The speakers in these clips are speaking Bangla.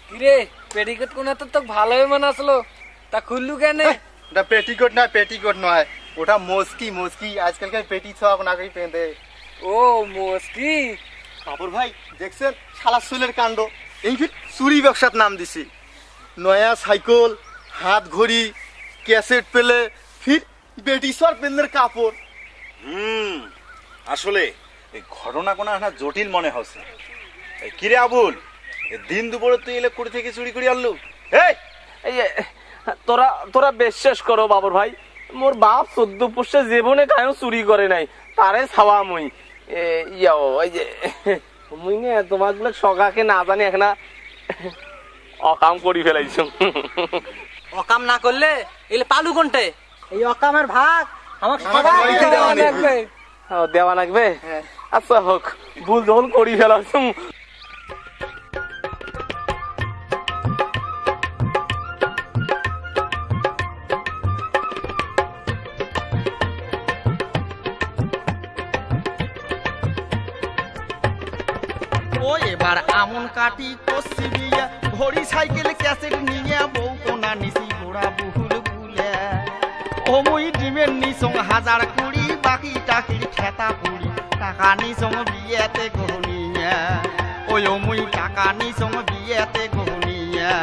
কিরে পেটিকোট কোনা তো ভালোই মনে আসলো, তা খুললু কেন? ওটা পেটিকোট না, পেটিকোট নয়, ওটা মস্কি। মস্কি আজকালকার পেটি সব নাগরিক পেঁধে। ও মস্কি। বাবর ভাই দেখছেন শালা চুলের কাণ্ড, এই ফির চুরি ব্যবসার নাম দিছি। নয়া সাইকেল, হাত ঘড়ি, ক্যাসেট পেলে, ফির বেটি সর পেনের কাপড়। আসলে এই ঘটনা কোনো একটা জটিল মনে হচ্ছে। কিরে আবুল, দিন দুপুরে তুই এলে কুড়ি থেকে চুরি করে আনলু? এই তোরা বিশ্বাস করো বাবর ভাই, মোর বাপ 14 পুষে জীবনে কায়ও চুরি করে নাই, তারে ছাওয়া মুই ওই যে মুই নে তোমাগুলো সকাকে না জানি এখন অকাম করি ফেলাইছ। অকাম না করলে এলে পালু কোনটে? এই অকামের ভাগ আমাকে দেওয়া লাগবে। আচ্ছা হোক, ভুল যখন করি ফেলাছ। এবার আমন কাটি কষি বিয়া, ঘড়ি সাইকেল ক্যাসেট নিয়ে বউ কোনা নিছি ঘোড়া বহুল বুলে। ও মুই ডিমের নিসং হাজার কুড়ি, বাকি টাকির খেতা পুরি, টাকা নিসং বিয়েতে গহনিয়া। ওই ও মুই টাকা নিসং বিয়েতে গহনিয়া।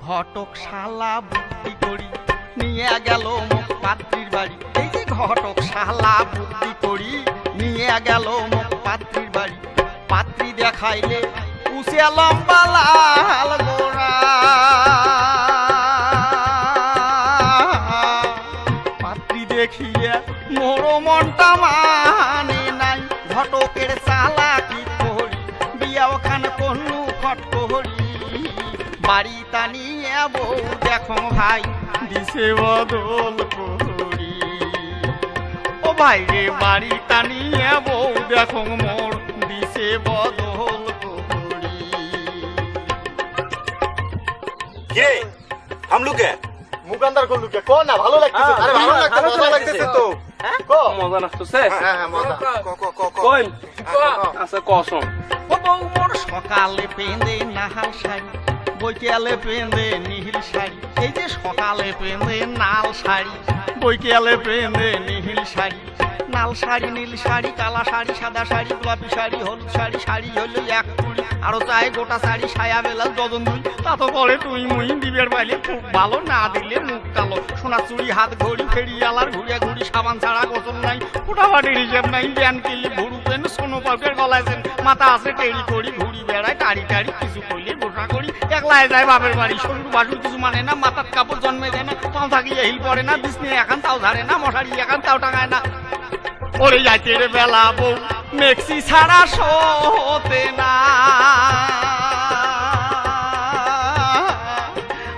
ঘটক শালা বুদ্ধি করি নিয়ে গেল মুখ পাত্রীর বাড়ি। এই যে ঘটক শালা বুদ্ধি করি নিয়ে গেল মুখ পাত্রীর বাড়ি। পাত্রী দেখাইলে উসে লম্বা লাল গোড়া, পাত্রী দেখিয়ে মোর মনটা মানে নাই। ঘটকের চালা কি করি বিয়া ওখানে কোনো ফট করি। বাড়ি টানিয়ে বউ দেখো ভাই দিশে বদল করি। ও ভাই রে বাড়ি টানিয়ে বউ দেখো মোর দিশে বদল করি। কে হামলুকে মুকান্দার করলু কে? কো না ভালো লাগতেছে। আরে ভালো লাগতেছে, মজা লাগতেছে তো। কো মজা লাগতেছে? হ্যাঁ হ্যাঁ মজা। কই আচ্ছা কসম। ও বউ মোর সকালে পেঁদে নাহাল শাড়ি, বৈকালে পেঁদে নীল শাড়ি। এই যে সকালে পেঁদে নাল শাড়ি, বৈকালে পেঁদে নীল শাড়ি। নাল শাড়ি, নীল শাড়ি, কালা শাড়ি, সাদা শাড়ি, গোলাপি শাড়ি, হলুদ শাড়ি। শাড়ি হলো এক কুড়ি, আরো চাই গোটা শাড়ি, সায়া বেলাল ডজন দুই। তা তো পরে তুই মুই দিবের বাইলে খুব ভালো, না দিলে মুখ কালো। সোনা চুড়ি, হাত ঘড়ি, ফেরিয়ালার ঘুরিয়া ঘুরি, সাবান ছাড়া গোসল নাই, ফুটাফাটির হিসেব নাই। ব্যান কিনলে ভুরু পেন, সোনো পাউডার গলাইছেন, মাথা আছে টেরি করি, ঘুরি বেড়ায় টাড়ি টাড়ি, কিছু করলে গোসা করি। একলাই যায় বাপের বাড়ি, শরীর বাসুর কিছু মানে না, মাথার কাপড় জন্মে যায় না, পাও থাকিয়ে হিল পড়ে না, বিছনে এখান তাও ধারে না, মশারি এখান তাও টাঙায় না। ওরে যাইতে রে বেলা বউ মেক্সি ছাড়া সতে না।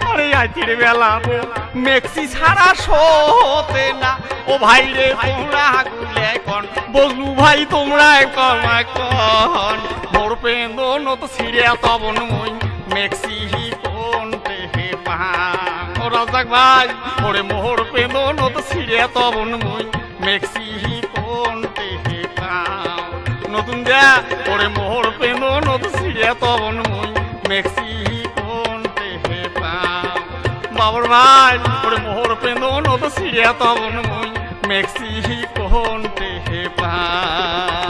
ওরে যাইতে রে বেলা বউ মেক্সি ছাড়া সতে না। ও ভাই রে তোমরা গুলে কন, বজলু ভাই তোমরা কন। মোর পেন্দো নত ছিড়ে তবন মই মেক্সি কোনতে হে পাহা। ও রাজাক ভাই ওরে মোর পেন্দো নত ছিড়ে তবন মই মেক্সি কোনতে হে পাও। নতুন যা ওরে মোর পেন্দো নত ছিড়ে তবন মই মেক্সি কোনতে হে পাও। বাবর ভাই ওরে মোর পেন্দো নত ছিড়ে তবন মই মেক্সি কোনতে হে পাও।